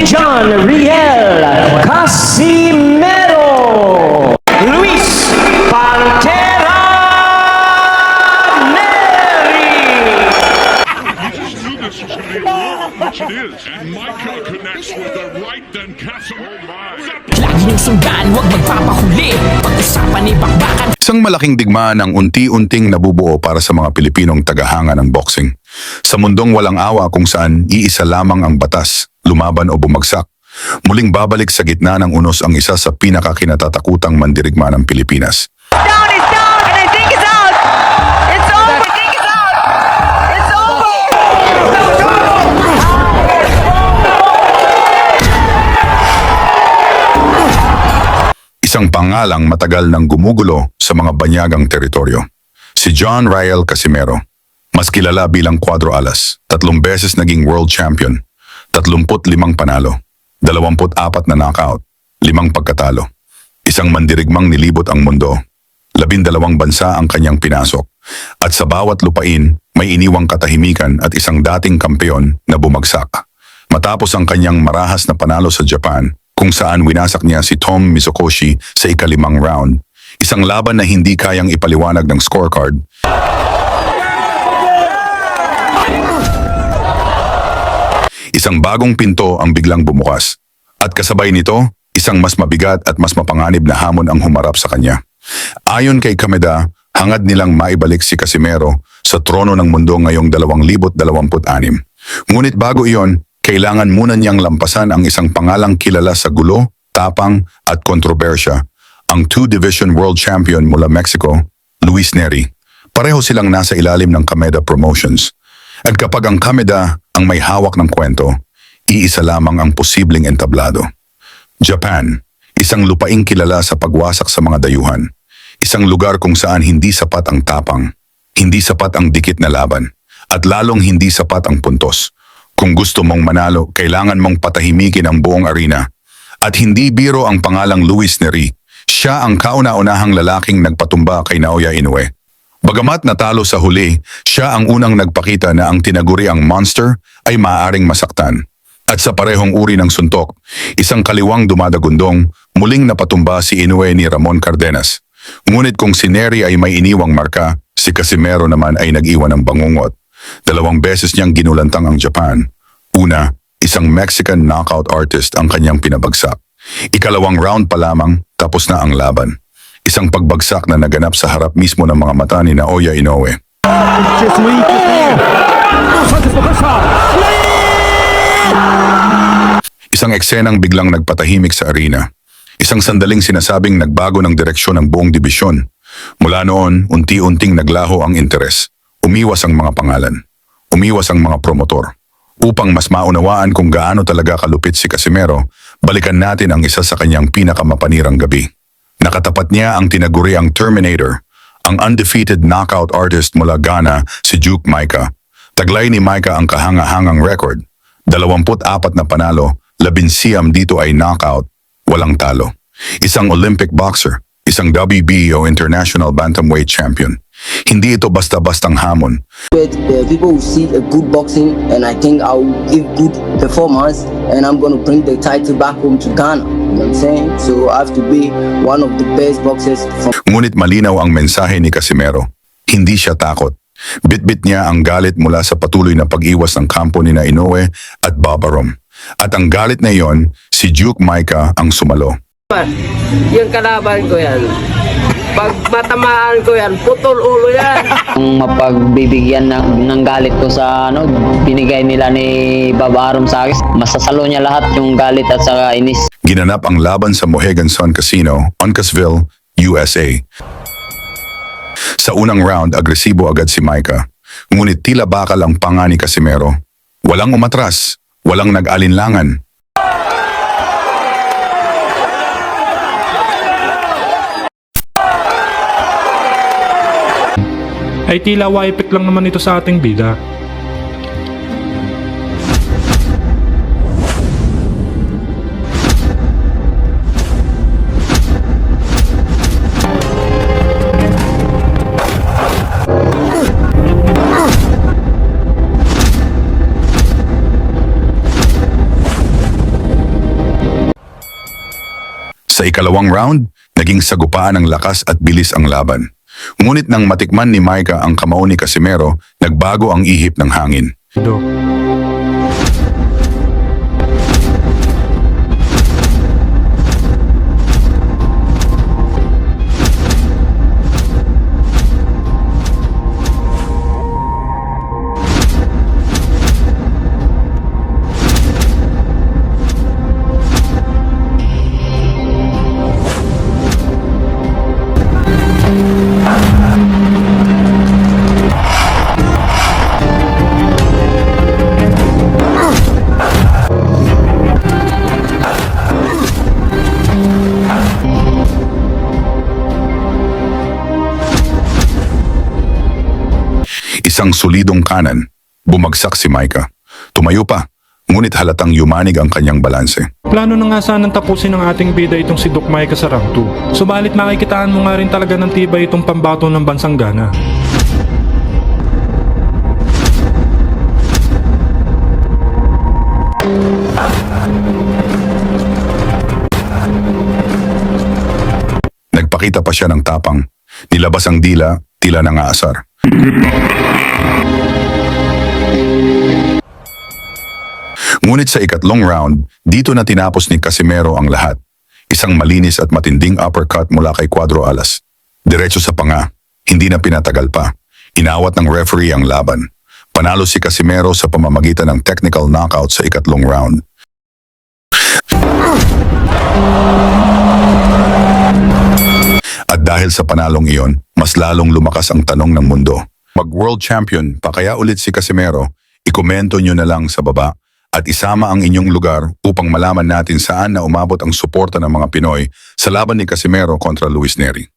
John Riel Casimero, Luis Pantera Neri. Knew this was going to be a war, which it is. And Micah connects with the right, then Casemiro. Lagi niyong sundan, huwag magpapahuli. Pag-usapan ni bakbakan. Isang malaking digmaan ang unti-unting nabubuo para sa mga Pilipinong tagahanga ng boxing. Sa mundong walang awa kung saan iisa lamang ang batas, lumaban o bumagsak, muling babalik sa gitna ng unos ang isa sa pinakakinatatakutang mandirigma ng Pilipinas. Down, it's down, and I think it's out. It's over. I think it's out. It's over. Isang pangalang matagal nang gumugulo sa mga banyagang teritoryo. Si John Riel Casimero, mas kilala bilang Cuadro Alas, 3 beses naging world champion, 35 panalo, 24 na knockout, 5 pagkatalo. Isang mandirigmang nilibot ang mundo, 12 bansa ang kanyang pinasok, at sa bawat lupain may iniwang katahimikan at isang dating kampeon na bumagsak. Matapos ang kanyang marahas na panalo sa Japan, kung saan winasak niya si Tom Mizokoshi sa ika-5 round, isang laban na hindi kayang ipaliwanag ng scorecard, isang bagong pinto ang biglang bumukas. At kasabay nito, isang mas mabigat at mas mapanganib na hamon ang humarap sa kanya. Ayon kay Kameda, hangad nilang maibalik si Casimero sa trono ng mundo ngayong 2026. Ngunit bago iyon, kailangan muna niyang lampasan ang isang pangalang kilala sa gulo, tapang at kontrobersya, ang 2-division world champion mula Mexico, Luis Neri. Pareho silang nasa ilalim ng Kameda Promotions. At kapag ang Kameda ang may hawak ng kwento, iisa lamang ang posibleng entablado. Japan, isang lupaing kilala sa pagwasak sa mga dayuhan. Isang lugar kung saan hindi sapat ang tapang, hindi sapat ang dikit na laban, at lalong hindi sapat ang puntos. Kung gusto mong manalo, kailangan mong patahimikin ang buong arena. At hindi biro ang pangalang Luis Neri. Siya ang kauna-unahang lalaking nagpatumba kay Naoya Inoue. Bagamat natalo sa huli, siya ang unang nagpakita na ang tinaguriang monster ay maaaring masaktan. At sa parehong uri ng suntok, isang kaliwang dumadagundong, muling napatumba si Inoue ni Ramon Cardenas. Ngunit kung si Neri ay may iniwang marka, si Casimero naman ay nag-iwan ng bangungot. 2 beses niyang ginulantang ang Japan. Una, isang Mexican knockout artist ang kanyang pinabagsak. Ikalawang round pa lamang, tapos na ang laban. Isang pagbagsak na naganap sa harap mismo ng mga mata ni Naoya Inoue. Isang eksenang biglang nagpatahimik sa arena. Isang sandaling sinasabing nagbago ng direksyon ng buong dibisyon. Mula noon, unti-unting naglaho ang interes. Umiwas ang mga pangalan. Umiwas ang mga promotor. Upang mas maunawaan kung gaano talaga kalupit si Casimero, balikan natin ang isa sa kanyang pinakamapanirang gabi. Nakatapat niya ang tinaguriang Terminator, ang undefeated knockout artist mula Ghana, si Duke Micah. Taglay ni Micah ang kahanga-hangang record. 24 na panalo, 19 dito ay knockout, walang talo. Isang Olympic boxer, isang WBO International Bantamweight Champion. Hindi ito basta-bastang hamon. People will see a good boxing, and I think I'll give good performance, and I'm gonna bring the title back home to Ghana. You know what I'm saying? So I have to be one of the best boxers from. Ngunit malinaw ang mensahe ni Casimero. Hindi siya takot. Bit-bit niya ang galit mula sa patuloy na pag-iwas ng kampo ni Inoue at Babarom. At ang galit na iyon, si Duke Micah ang sumalo. Yung kalaban ko yan, pag matamaan ko yan, putol ulo yan. Ang mapagbibigyan ng galit ko sa binigay nila ni Babarom sa akin, masasalo niya lahat yung galit at saka inis. Ginanap ang laban sa Mohegan Sun Casino, Uncasville, USA. Sa unang round, agresibo agad si Micah. Ngunit tila bakal ang panga ni Casimero. Walang umatras, walang nag-alinlangan. Ay tila wipek lang naman ito sa ating bida. Sa ikalawang round, naging sagupaan ng lakas at bilis ang laban. Ngunit nang matikman ni Micah ang kamao ni Casimero, nagbago ang ihip ng hangin. Do. Isang solidong kanan, bumagsak si Micah. Tumayo pa, ngunit halatang yumanig ang kanyang balanse. Plano na nga sanang tapusin ng ating bida itong si Doc Micah sa round 2. Subalit makikitaan mo nga rin talaga ng tibay itong pambato ng bansang Ghana. Nagpakita pa siya ng tapang. Nilabas ang dila, tila nangaasar. Ngunit sa ikatlong round, dito na tinapos ni Casimero ang lahat. Isang malinis at matinding uppercut mula kay Cuadro Alas. Diretso sa panga, hindi na pinatagal pa. Inawat ng referee ang laban. Panalo si Casimero sa pamamagitan ng technical knockout sa ikatlong round. At dahil sa panalong iyon, mas lalong lumakas ang tanong ng mundo. Mag-world champion pa kaya ulit si Casimero? Ikomento nyo na lang sa baba at isama ang inyong lugar upang malaman natin saan na umabot ang suporta ng mga Pinoy sa laban ni Casimero kontra Luis Neri.